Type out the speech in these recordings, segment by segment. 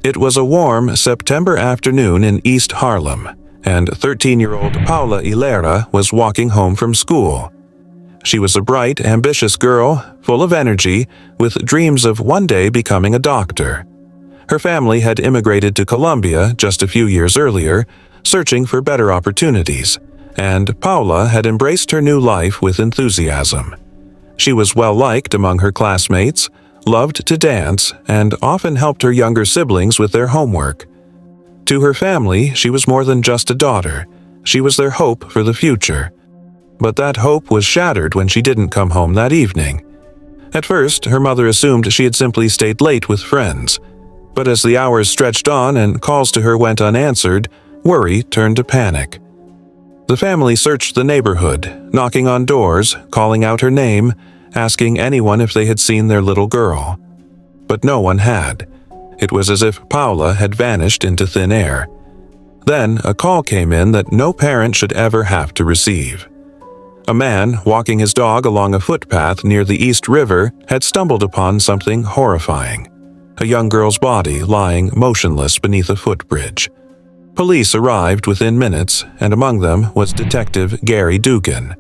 It was a warm September afternoon in East Harlem, and 13-year-old Paola Ilera was walking home from school. She was a bright, ambitious girl, full of energy, with dreams of one day becoming a doctor. Her family had immigrated to Colombia just a few years earlier, searching for better opportunities, and Paola had embraced her new life with enthusiasm. She was well-liked among her classmates, loved to dance, and often helped her younger siblings with their homework. To her family, she was more than just a daughter. She was their hope for the future. But that hope was shattered when she didn't come home that evening. At first, her mother assumed she had simply stayed late with friends. But as the hours stretched on and calls to her went unanswered, worry turned to panic. The family searched the neighborhood, knocking on doors, calling out her name, asking anyone if they had seen their little girl. But no one had. It was as if Paola had vanished into thin air. Then a call came in that no parent should ever have to receive. A man, walking his dog along a footpath near the East River, had stumbled upon something horrifying: a young girl's body lying motionless beneath a footbridge. Police arrived within minutes, and among them was Detective Gary Dugan.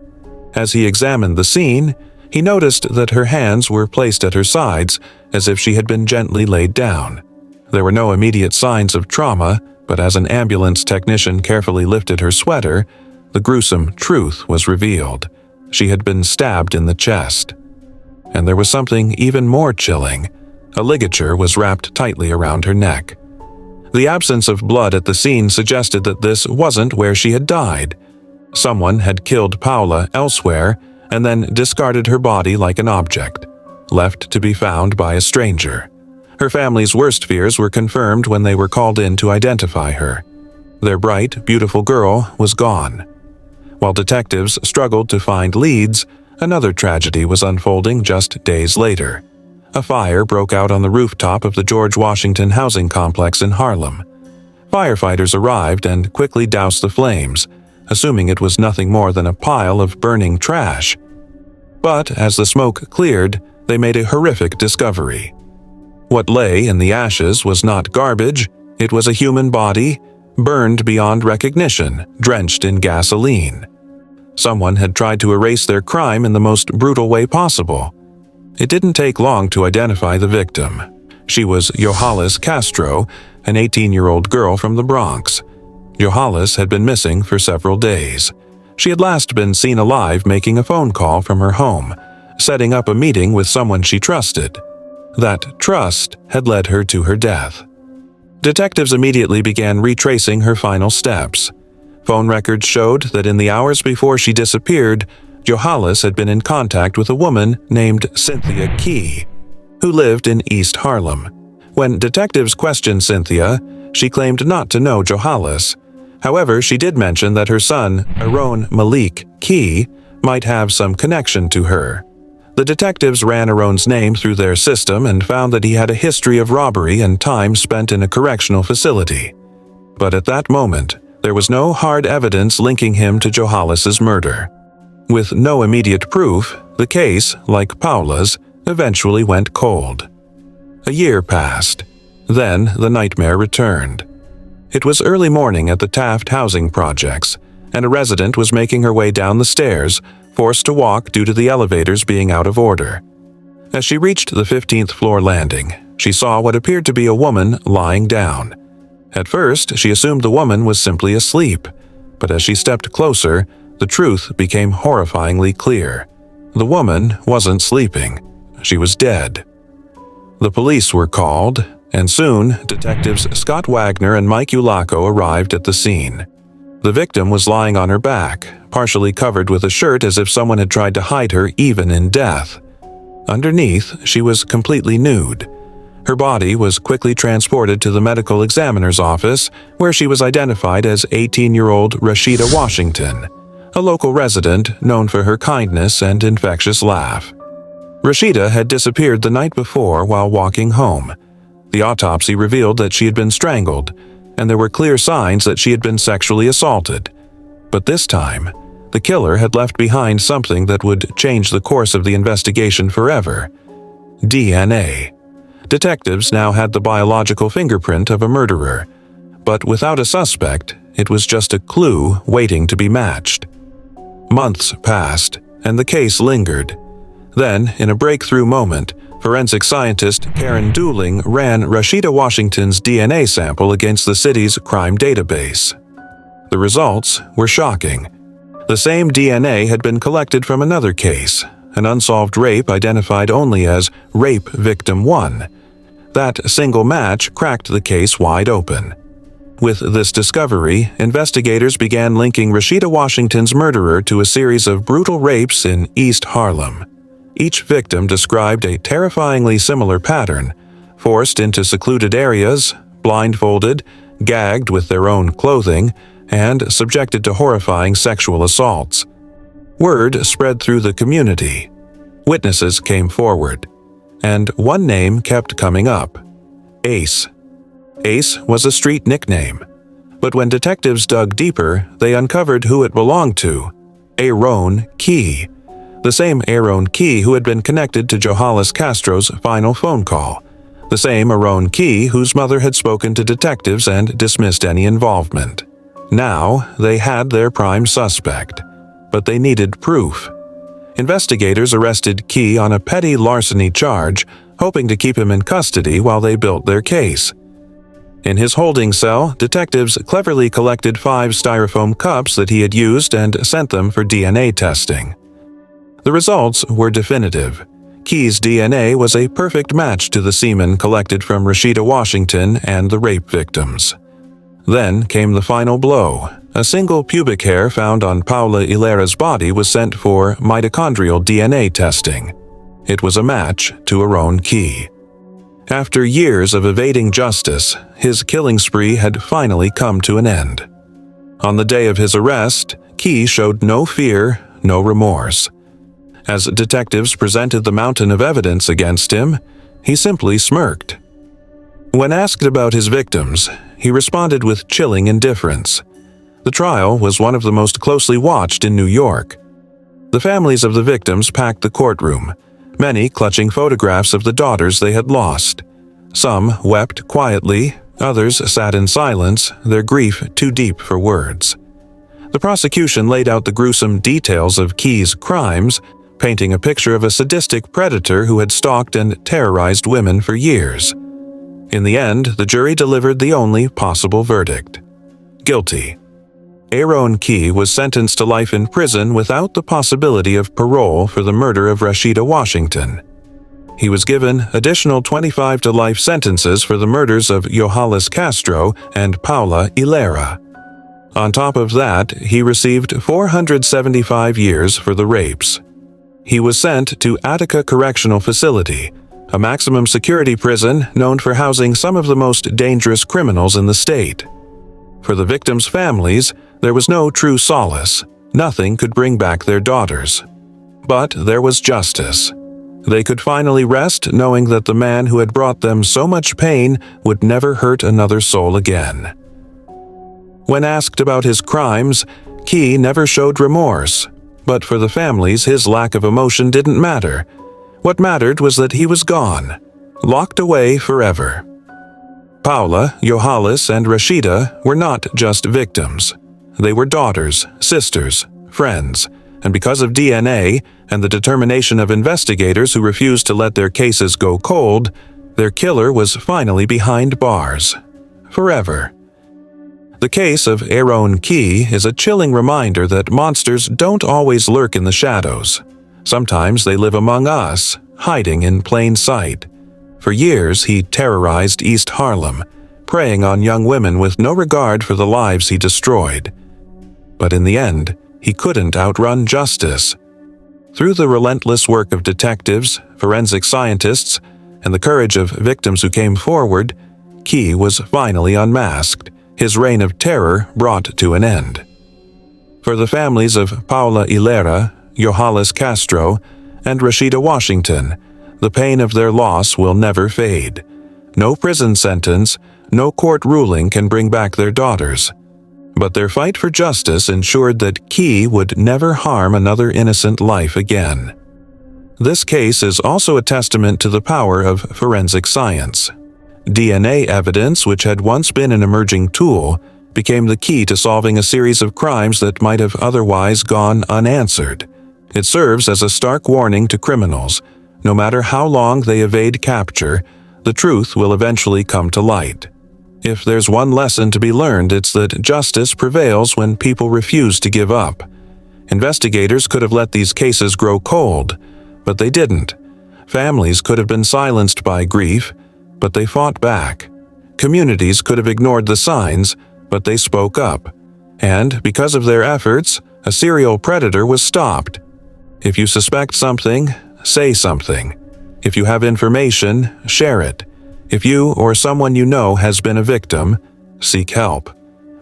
As he examined the scene, he noticed that her hands were placed at her sides as if she had been gently laid down. There were no immediate signs of trauma, but as an ambulance technician carefully lifted her sweater, the gruesome truth was revealed. She had been stabbed in the chest. And there was something even more chilling. A ligature was wrapped tightly around her neck. The absence of blood at the scene suggested that this wasn't where she had died. Someone had killed Paola elsewhere and then discarded her body like an object, left to be found by a stranger. Her family's worst fears were confirmed when they were called in to identify her. Their bright, beautiful girl was gone. While detectives struggled to find leads, another tragedy was unfolding just days later. A fire broke out on the rooftop of the George Washington housing complex in Harlem. Firefighters arrived and quickly doused the flames, assuming it was nothing more than a pile of burning trash. But as the smoke cleared, they made a horrific discovery. What lay in the ashes was not garbage, it was a human body, burned beyond recognition, drenched in gasoline. Someone had tried to erase their crime in the most brutal way possible. It didn't take long to identify the victim. She was Yohalis Castro, an 18-year-old girl from the Bronx. Yohalis had been missing for several days. She had last been seen alive making a phone call from her home, setting up a meeting with someone she trusted. That trust had led her to her death. Detectives immediately began retracing her final steps. Phone records showed that in the hours before she disappeared, Yohalis had been in contact with a woman named Cynthia Key, who lived in East Harlem. When detectives questioned Cynthia, she claimed not to know Yohalis. However, she did mention that her son, Aaron Malik Key, might have some connection to her. The detectives ran Aaron's name through their system and found that he had a history of robbery and time spent in a correctional facility. But at that moment, there was no hard evidence linking him to Yohalis's murder. With no immediate proof, the case, like Paola's, eventually went cold. A year passed. Then the nightmare returned. It was early morning at the Taft housing projects, and a resident was making her way down the stairs, forced to walk due to the elevators being out of order. As she reached the 15th floor landing, she saw what appeared to be a woman lying down. At first, she assumed the woman was simply asleep, but as she stepped closer, the truth became horrifyingly clear. The woman wasn't sleeping. She was dead. The police were called, and soon detectives Scott Wagner and Mike Ulaco arrived at the scene. The victim was lying on her back, partially covered with a shirt as if someone had tried to hide her even in death. Underneath, she was completely nude. Her body was quickly transported to the medical examiner's office, where she was identified as 18-year-old Rashida Washington, a local resident known for her kindness and infectious laugh. Rashida had disappeared the night before while walking home. The autopsy revealed that she had been strangled, and there were clear signs that she had been sexually assaulted. But this time, the killer had left behind something that would change the course of the investigation forever: DNA. Detectives now had the biological fingerprint of a murderer, but without a suspect, it was just a clue waiting to be matched. Months passed, and the case lingered. Then, in a breakthrough moment, forensic scientist Karen Dooling ran Rashida Washington's DNA sample against the city's crime database. The results were shocking. The same DNA had been collected from another case, an unsolved rape identified only as Rape Victim 1. That single match cracked the case wide open. With this discovery, investigators began linking Rashida Washington's murderer to a series of brutal rapes in East Harlem. Each victim described a terrifyingly similar pattern: forced into secluded areas, blindfolded, gagged with their own clothing, and subjected to horrifying sexual assaults. Word spread through the community. Witnesses came forward, and one name kept coming up: Ace. Ace was a street nickname, but when detectives dug deeper, they uncovered who it belonged to: Aaron Key. The same Aaron Key who had been connected to Johannes Castro's final phone call. The same Aaron Key whose mother had spoken to detectives and dismissed any involvement. Now, they had their prime suspect, but they needed proof. Investigators arrested Key on a petty larceny charge, hoping to keep him in custody while they built their case. In his holding cell, detectives cleverly collected 5 styrofoam cups that he had used and sent them for DNA testing. The results were definitive. Key's DNA was a perfect match to the semen collected from Rashida Washington and the rape victims. Then came the final blow. A single pubic hair found on Paola Ilera's body was sent for mitochondrial DNA testing. It was a match to Aaron Key. After years of evading justice, his killing spree had finally come to an end. On the day of his arrest, Key showed no fear, no remorse. As detectives presented the mountain of evidence against him, he simply smirked. When asked about his victims, he responded with chilling indifference. The trial was one of the most closely watched in New York. The families of the victims packed the courtroom, many clutching photographs of the daughters they had lost. Some wept quietly, others sat in silence, their grief too deep for words. The prosecution laid out the gruesome details of Key's crimes, painting a picture of a sadistic predator who had stalked and terrorized women for years. In the end, the jury delivered the only possible verdict: guilty. Aaron Key was sentenced to life in prison without the possibility of parole for the murder of Rashida Washington. He was given additional 25 to life sentences for the murders of Johannes Castro and Paola Ilera. On top of that, he received 475 years for the rapes. He was sent to Attica Correctional Facility, a maximum security prison known for housing some of the most dangerous criminals in the state. For the victims' families, there was no true solace. Nothing could bring back their daughters. But there was justice. They could finally rest knowing that the man who had brought them so much pain would never hurt another soul again. When asked about his crimes, Key never showed remorse. But for the families, his lack of emotion didn't matter. What mattered was that he was gone, locked away forever. Paola, Johannes, and Rashida were not just victims. They were daughters, sisters, friends, and because of DNA and the determination of investigators who refused to let their cases go cold, their killer was finally behind bars. Forever. The case of Aaron Key is a chilling reminder that monsters don't always lurk in the shadows. Sometimes they live among us, hiding in plain sight. For years, he terrorized East Harlem, preying on young women with no regard for the lives he destroyed. But in the end, he couldn't outrun justice. Through the relentless work of detectives, forensic scientists, and the courage of victims who came forward, Key was finally unmasked, his reign of terror brought to an end. For the families of Paola Ilera, Johannes Castro, and Rashida Washington, the pain of their loss will never fade. No prison sentence, no court ruling can bring back their daughters. But their fight for justice ensured that Key would never harm another innocent life again. This case is also a testament to the power of forensic science. DNA evidence, which had once been an emerging tool, became the key to solving a series of crimes that might have otherwise gone unanswered. It serves as a stark warning to criminals. No matter how long they evade capture, the truth will eventually come to light. If there's one lesson to be learned, it's that justice prevails when people refuse to give up. Investigators could have let these cases grow cold, but they didn't. Families could have been silenced by grief, but they fought back. Communities could have ignored the signs, but they spoke up. And because of their efforts, a serial predator was stopped. If you suspect something, say something. If you have information, share it. If you or someone you know has been a victim, seek help.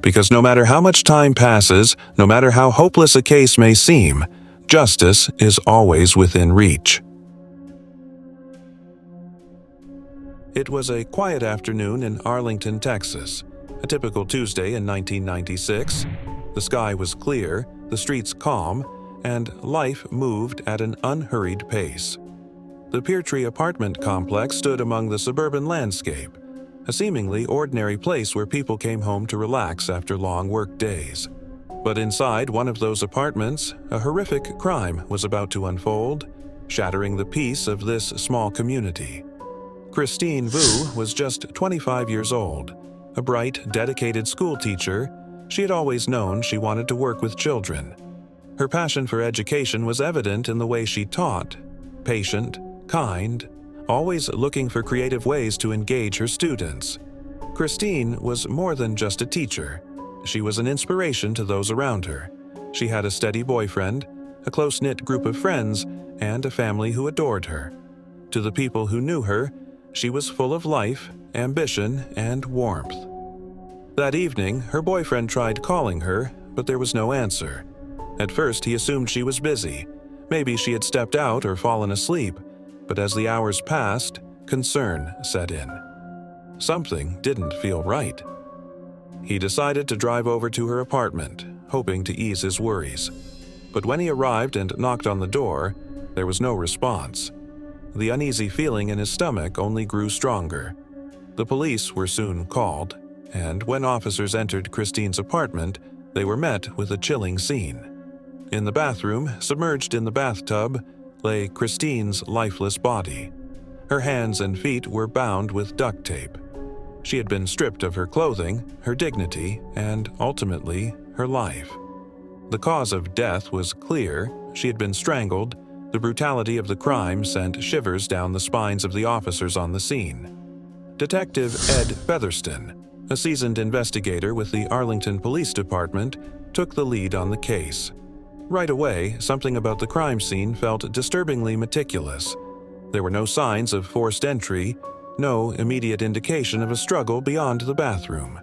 Because no matter how much time passes, no matter how hopeless a case may seem, justice is always within reach. It was a quiet afternoon in Arlington, Texas. A typical Tuesday in 1996. The sky was clear, the streets calm, and life moved at an unhurried pace. The Peartree apartment complex stood among the suburban landscape, a seemingly ordinary place where people came home to relax after long work days. But inside one of those apartments, a horrific crime was about to unfold, shattering the peace of this small community. Christine Vu was just 25 years old. A bright, dedicated school teacher, she had always known she wanted to work with children. Her passion for education was evident in the way she taught, patient, kind, always looking for creative ways to engage her students. Christine was more than just a teacher. She was an inspiration to those around her. She had a steady boyfriend, a close-knit group of friends, and a family who adored her. To the people who knew her, she was full of life, ambition, and warmth. That evening, her boyfriend tried calling her, but there was no answer. At first, he assumed she was busy. Maybe she had stepped out or fallen asleep, but as the hours passed, concern set in. Something didn't feel right. He decided to drive over to her apartment, hoping to ease his worries. But when he arrived and knocked on the door, there was no response. The uneasy feeling in his stomach only grew stronger. The police were soon called, and when officers entered Christine's apartment, they were met with a chilling scene. In the bathroom, submerged in the bathtub, lay Christine's lifeless body. Her hands and feet were bound with duct tape. She had been stripped of her clothing, her dignity, and ultimately, her life. The cause of death was clear. She had been strangled. The brutality of the crime sent shivers down the spines of the officers on the scene. Detective Ed Featherston, a seasoned investigator with the Arlington Police Department, took the lead on the case. Right away, something about the crime scene felt disturbingly meticulous. There were no signs of forced entry, no immediate indication of a struggle beyond the bathroom.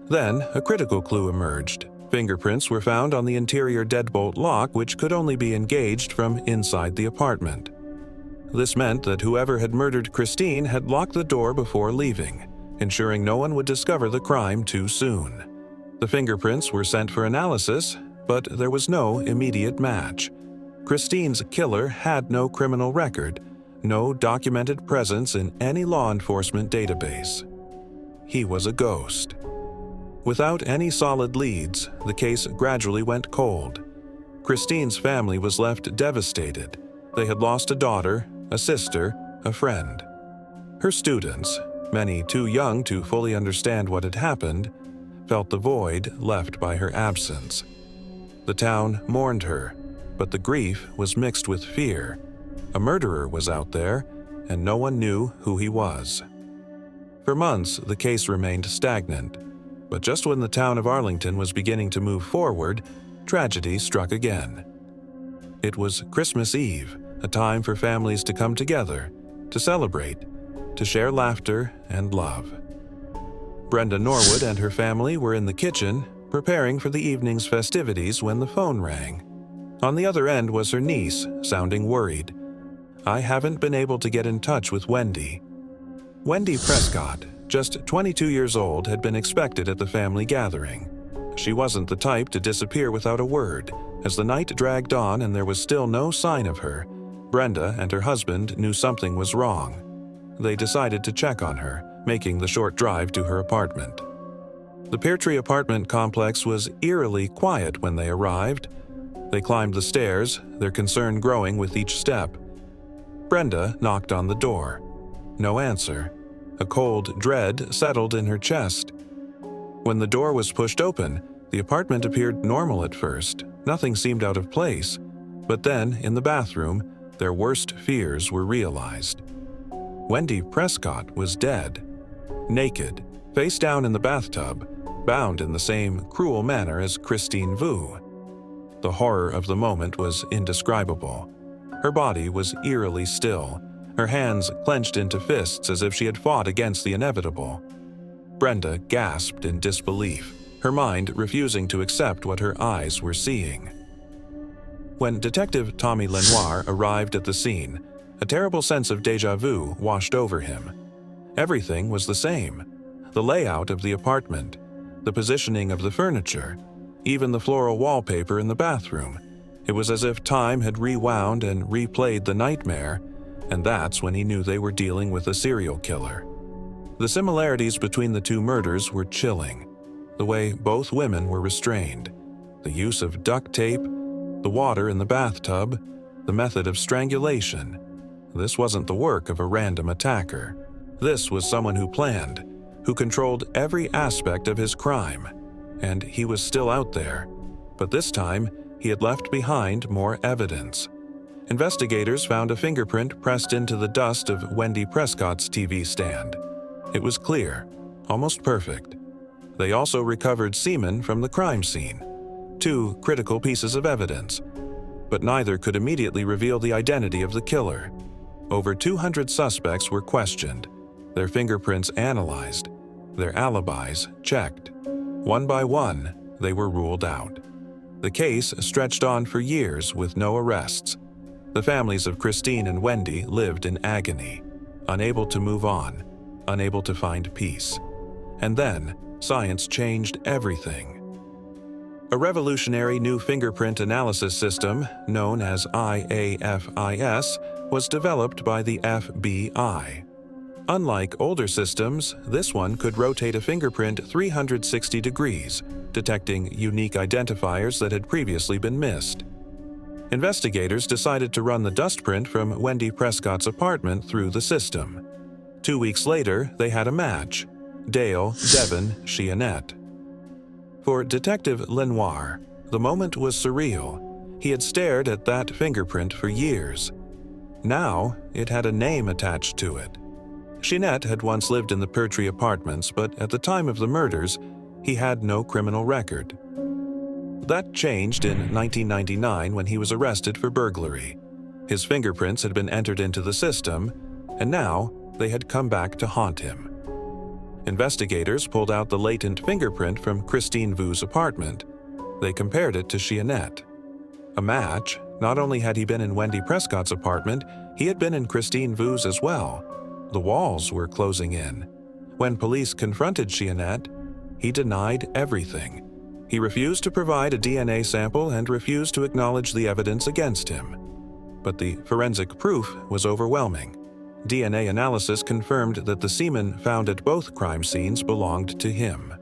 Then, a critical clue emerged. Fingerprints were found on the interior deadbolt lock, which could only be engaged from inside the apartment. This meant that whoever had murdered Christine had locked the door before leaving, ensuring no one would discover the crime too soon. The fingerprints were sent for analysis, but there was no immediate match. Christine's killer had no criminal record, no documented presence in any law enforcement database. He was a ghost. Without any solid leads, the case gradually went cold. Christine's family was left devastated. They had lost a daughter, a sister, a friend. Her students, many too young to fully understand what had happened, felt the void left by her absence. The town mourned her, but the grief was mixed with fear. A murderer was out there, and no one knew who he was. For months, the case remained stagnant. But just when the town of Arlington was beginning to move forward, tragedy struck again. It was Christmas Eve, a time for families to come together, to celebrate, to share laughter and love. Brenda Norwood and her family were in the kitchen, preparing for the evening's festivities when the phone rang. On the other end was her niece, sounding worried. "I haven't been able to get in touch with Wendy." Wendy Prescott, just 22 years old, had been expected at the family gathering. She wasn't the type to disappear without a word. As the night dragged on and there was still no sign of her, Brenda and her husband knew something was wrong. They decided to check on her, making the short drive to her apartment. The Pear Tree apartment complex was eerily quiet when they arrived. They climbed the stairs, their concern growing with each step. Brenda knocked on the door. No answer. A cold dread settled in her chest. When the door was pushed open, the apartment appeared normal at first. Nothing seemed out of place. But then, in the bathroom, their worst fears were realized. Wendy Prescott was dead. Naked, face down in the bathtub, bound in the same cruel manner as Christine Vu. The horror of the moment was indescribable. Her body was eerily still, her hands clenched into fists as if she had fought against the inevitable. Brenda gasped in disbelief, her mind refusing to accept what her eyes were seeing. When Detective Tommy Lenoir arrived at the scene, a terrible sense of déjà vu washed over him. Everything was the same. The layout of the apartment, the positioning of the furniture, even the floral wallpaper in the bathroom. It was as if time had rewound and replayed the nightmare, and that's when he knew they were dealing with a serial killer. The similarities between the two murders were chilling. The way both women were restrained, the use of duct tape, the water in the bathtub, the method of strangulation. This wasn't the work of a random attacker. This was someone who planned, who controlled every aspect of his crime. And he was still out there. But this time, he had left behind more evidence. Investigators found a fingerprint pressed into the dust of Wendy Prescott's TV stand. It was clear, almost perfect. They also recovered semen from the crime scene, two critical pieces of evidence. But neither could immediately reveal the identity of the killer. Over 200 suspects were questioned, their fingerprints analyzed, their alibis checked. One by one, they were ruled out. The case stretched on for years with no arrests. The families of Christine and Wendy lived in agony, unable to move on, unable to find peace. And then, science changed everything. A revolutionary new fingerprint analysis system, known as IAFIS, was developed by the FBI. Unlike older systems, this one could rotate a fingerprint 360 degrees, detecting unique identifiers that had previously been missed. Investigators decided to run the dust print from Wendy Prescott's apartment through the system. 2 weeks later, they had a match: Dale Devon Chionette. For Detective Lenoir, the moment was surreal. He had stared at that fingerprint for years. Now, it had a name attached to it. Chionette had once lived in the Pear Tree apartments, but at the time of the murders, he had no criminal record. That changed in 1999 when he was arrested for burglary. His fingerprints had been entered into the system, and now they had come back to haunt him. Investigators pulled out the latent fingerprint from Christine Vu's apartment. They compared it to Chionette. A match. Not only had he been in Wendy Prescott's apartment, he had been in Christine Vu's as well. The walls were closing in. When police confronted Chionette, he denied everything. He refused to provide a DNA sample and refused to acknowledge the evidence against him. But the forensic proof was overwhelming. DNA analysis confirmed that the semen found at both crime scenes belonged to him.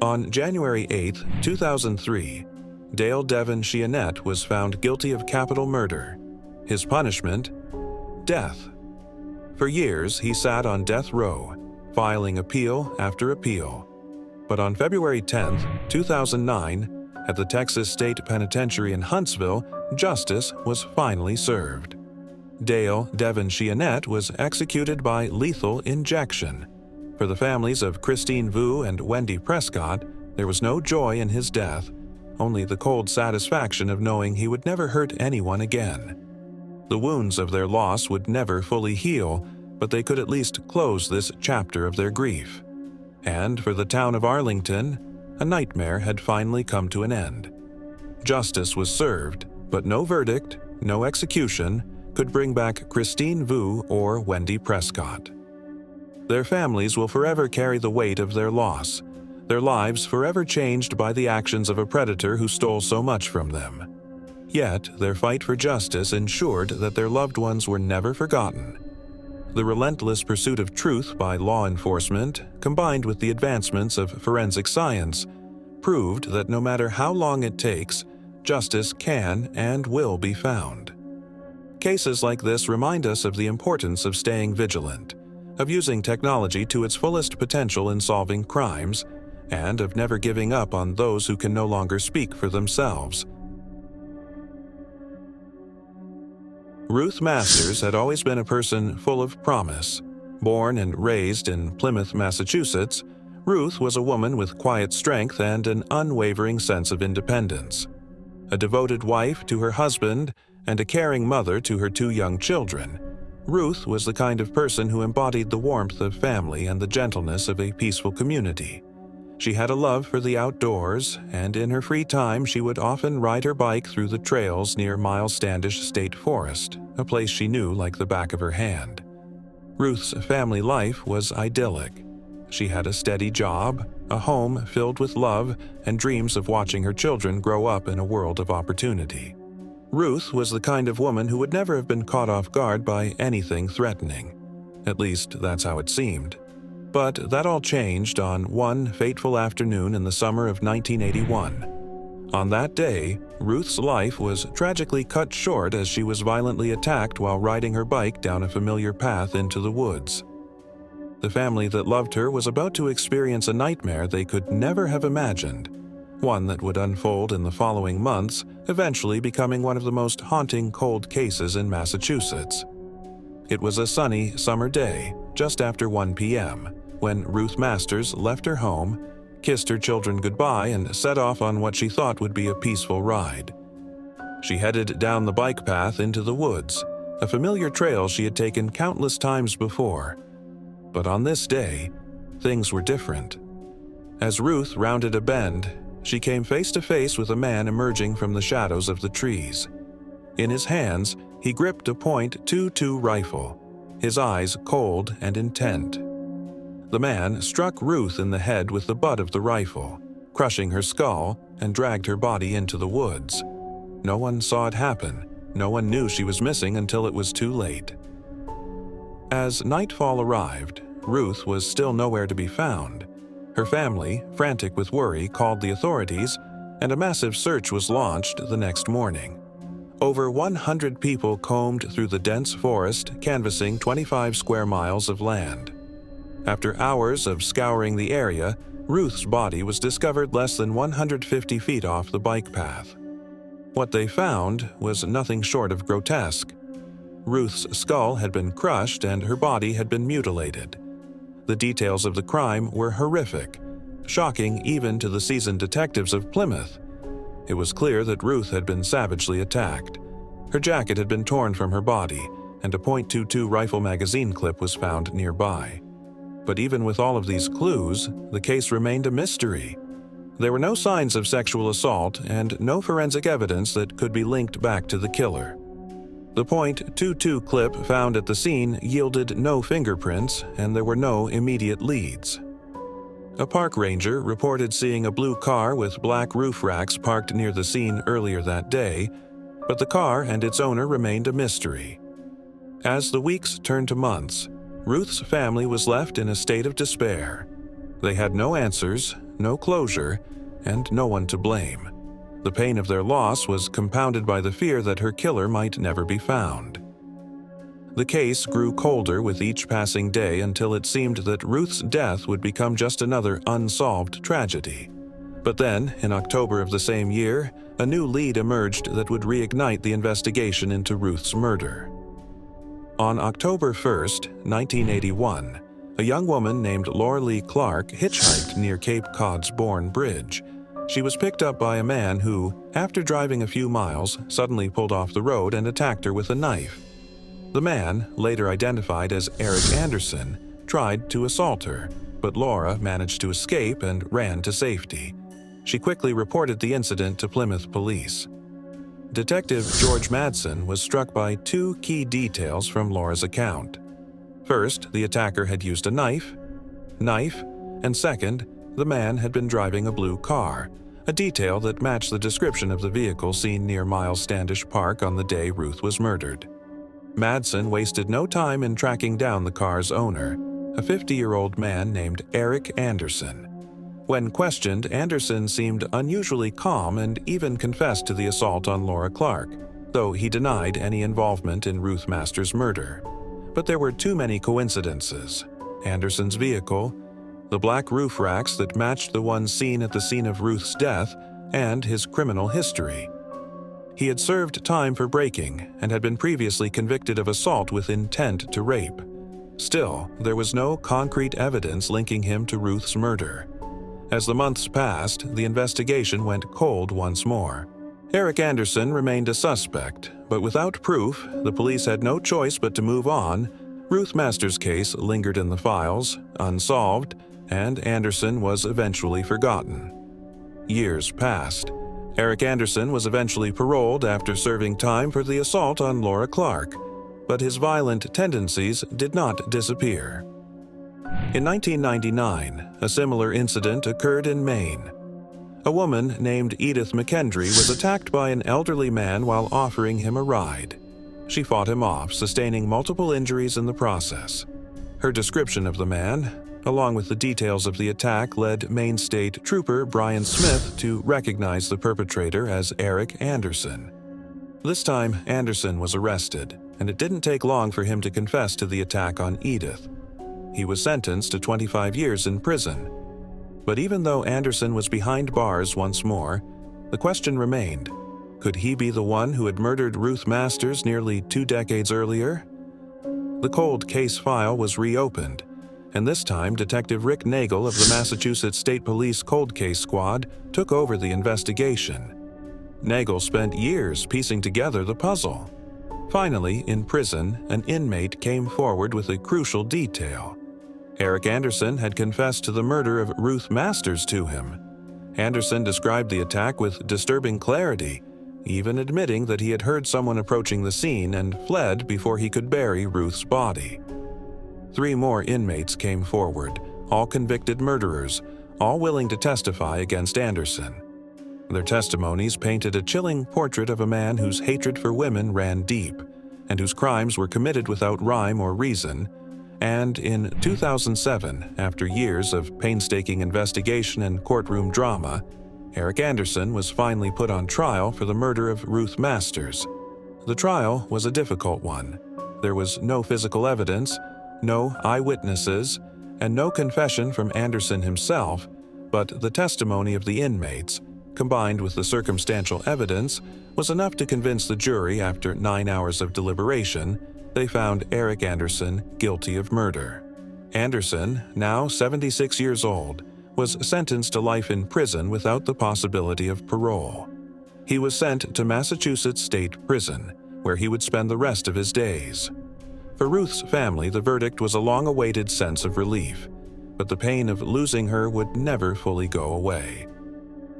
On January 8, 2003, Dale Devon Chionette was found guilty of capital murder. His punishment? Death. For years, he sat on death row, filing appeal after appeal. But on February 10, 2009, at the Texas State Penitentiary in Huntsville, justice was finally served. Dale Devon Chionette was executed by lethal injection. For the families of Christine Vu and Wendy Prescott, there was no joy in his death, only the cold satisfaction of knowing he would never hurt anyone again. The wounds of their loss would never fully heal, but they could at least close this chapter of their grief. And for the town of Arlington, a nightmare had finally come to an end. Justice was served, but no verdict, no execution, could bring back Christine Vu or Wendy Prescott. Their families will forever carry the weight of their loss, their lives forever changed by the actions of a predator who stole so much from them. Yet, their fight for justice ensured that their loved ones were never forgotten. The relentless pursuit of truth by law enforcement, combined with the advancements of forensic science, proved that no matter how long it takes, justice can and will be found. Cases like this remind us of the importance of staying vigilant, of using technology to its fullest potential in solving crimes, and of never giving up on those who can no longer speak for themselves. Ruth Masters had always been a person full of promise. Born and raised in Plymouth, Massachusetts, Ruth was a woman with quiet strength and an unwavering sense of independence. A devoted wife to her husband and a caring mother to her 2 young children, Ruth was the kind of person who embodied the warmth of family and the gentleness of a peaceful community. She had a love for the outdoors, and in her free time she would often ride her bike through the trails near Miles Standish State Forest, a place she knew like the back of her hand. Ruth's family life was idyllic. She had a steady job, a home filled with love, and dreams of watching her children grow up in a world of opportunity. Ruth was the kind of woman who would never have been caught off guard by anything threatening. At least, that's how it seemed. But that all changed on one fateful afternoon in the summer of 1981. On that day, Ruth's life was tragically cut short as she was violently attacked while riding her bike down a familiar path into the woods. The family that loved her was about to experience a nightmare they could never have imagined, one that would unfold in the following months, eventually becoming one of the most haunting cold cases in Massachusetts. It was a sunny summer day, just after 1 p.m., when Ruth Masters left her home, kissed her children goodbye, and set off on what she thought would be a peaceful ride. She headed down the bike path into the woods, a familiar trail she had taken countless times before. But on this day, things were different. As Ruth rounded a bend, she came face to face with a man emerging from the shadows of the trees. In his hands, he gripped a .22 rifle, his eyes cold and intent. The man struck Ruth in the head with the butt of the rifle, crushing her skull, and dragged her body into the woods. No one saw it happen. No one knew she was missing until it was too late. As nightfall arrived, Ruth was still nowhere to be found. Her family, frantic with worry, called the authorities, and a massive search was launched the next morning. Over 100 people combed through the dense forest, canvassing 25 square miles of land. After hours of scouring the area, Ruth's body was discovered less than 150 feet off the bike path. What they found was nothing short of grotesque. Ruth's skull had been crushed and her body had been mutilated. The details of the crime were horrific, shocking even to the seasoned detectives of Plymouth. It was clear that Ruth had been savagely attacked. Her jacket had been torn from her body, and a .22 rifle magazine clip was found nearby. But even with all of these clues, the case remained a mystery. There were no signs of sexual assault and no forensic evidence that could be linked back to the killer. The .22 clip found at the scene yielded no fingerprints, and there were no immediate leads. A park ranger reported seeing a blue car with black roof racks parked near the scene earlier that day, but the car and its owner remained a mystery. As the weeks turned to months, Ruth's family was left in a state of despair. They had no answers, no closure, and no one to blame. The pain of their loss was compounded by the fear that her killer might never be found. The case grew colder with each passing day until it seemed that Ruth's death would become just another unsolved tragedy. But then, in October of the same year, a new lead emerged that would reignite the investigation into Ruth's murder. On October 1st, 1981, a young woman named Laura Lee Clark hitchhiked near Cape Cod's Bourne Bridge. She was picked up by a man who, after driving a few miles, suddenly pulled off the road and attacked her with a knife. The man, later identified as Eric Anderson, tried to assault her, but Laura managed to escape and ran to safety. She quickly reported the incident to Plymouth police. Detective George Madsen was struck by two key details from Laura's account. First, the attacker had used a knife, and second, the man had been driving a blue car, a detail that matched the description of the vehicle seen near Miles Standish Park on the day Ruth was murdered. Madsen wasted no time in tracking down the car's owner, a 50-year-old man named Eric Anderson. When questioned, Anderson seemed unusually calm and even confessed to the assault on Laura Clark, though he denied any involvement in Ruth Masters' murder. But there were too many coincidences. Anderson's vehicle, the black roof racks that matched the ones seen at the scene of Ruth's death, and his criminal history. He had served time for breaking and had been previously convicted of assault with intent to rape. Still, there was no concrete evidence linking him to Ruth's murder. As the months passed, the investigation went cold once more. Eric Anderson remained a suspect, but without proof, the police had no choice but to move on. Ruth Masters' case lingered in the files, unsolved, and Anderson was eventually forgotten. Years passed. Eric Anderson was eventually paroled after serving time for the assault on Laura Clark, but his violent tendencies did not disappear. In 1999, a similar incident occurred in Maine. A woman named Edith McKendry was attacked by an elderly man while offering him a ride. She fought him off, sustaining multiple injuries in the process. Her description of the man, along with the details of the attack, led Maine State Trooper Brian Smith to recognize the perpetrator as Eric Anderson. This time, Anderson was arrested, and it didn't take long for him to confess to the attack on Edith. He was sentenced to 25 years in prison. But even though Anderson was behind bars once more, the question remained: could he be the one who had murdered Ruth Masters nearly 2 decades earlier? The cold case file was reopened, and this time Detective Rick Nagel of the Massachusetts State Police Cold Case Squad took over the investigation. Nagel spent years piecing together the puzzle. Finally, in prison, an inmate came forward with a crucial detail. Eric Anderson had confessed to the murder of Ruth Masters to him. Anderson described the attack with disturbing clarity, even admitting that he had heard someone approaching the scene and fled before he could bury Ruth's body. 3 more inmates came forward, all convicted murderers, all willing to testify against Anderson. Their testimonies painted a chilling portrait of a man whose hatred for women ran deep, and whose crimes were committed without rhyme or reason. And in 2007, after years of painstaking investigation and courtroom drama, Eric Anderson was finally put on trial for the murder of Ruth Masters. The trial was a difficult one. There was no physical evidence, no eyewitnesses, and no confession from Anderson himself, but the testimony of the inmates, combined with the circumstantial evidence, was enough to convince the jury. After 9 hours of deliberation, they found Eric Anderson guilty of murder. Anderson, now 76 years old, was sentenced to life in prison without the possibility of parole. He was sent to Massachusetts State Prison, where he would spend the rest of his days. For Ruth's family, the verdict was a long-awaited sense of relief, but the pain of losing her would never fully go away.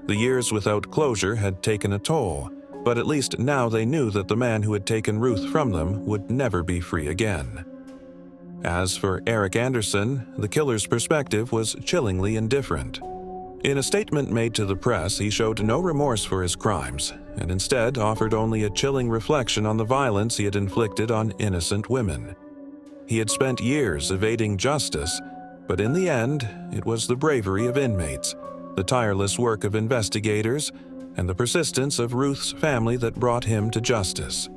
The years without closure had taken a toll, but at least now they knew that the man who had taken Ruth from them would never be free again. As for Eric Anderson, the killer's perspective was chillingly indifferent. In a statement made to the press, he showed no remorse for his crimes, and instead offered only a chilling reflection on the violence he had inflicted on innocent women. He had spent years evading justice, but in the end, it was the bravery of inmates, the tireless work of investigators, and the persistence of Ruth's family that brought him to justice.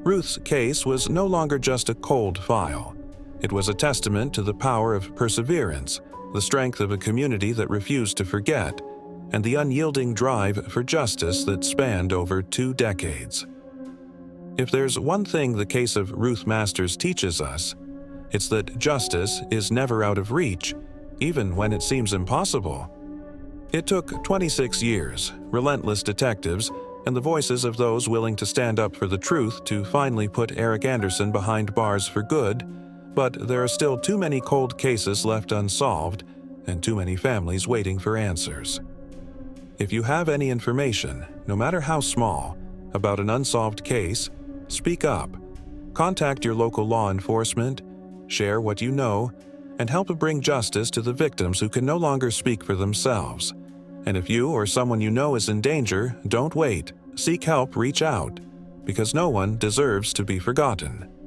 Ruth's case was no longer just a cold file. It was a testament to the power of perseverance, the strength of a community that refused to forget, and the unyielding drive for justice that spanned over 2 decades. If there's one thing the case of Ruth Masters teaches us, it's that justice is never out of reach, even when it seems impossible. It took 26 years, relentless detectives, and the voices of those willing to stand up for the truth to finally put Eric Anderson behind bars for good, but there are still too many cold cases left unsolved and too many families waiting for answers. If you have any information, no matter how small, about an unsolved case, speak up. Contact your local law enforcement, share what you know, and help bring justice to the victims who can no longer speak for themselves. And if you or someone you know is in danger, don't wait. Seek help, reach out, because no one deserves to be forgotten.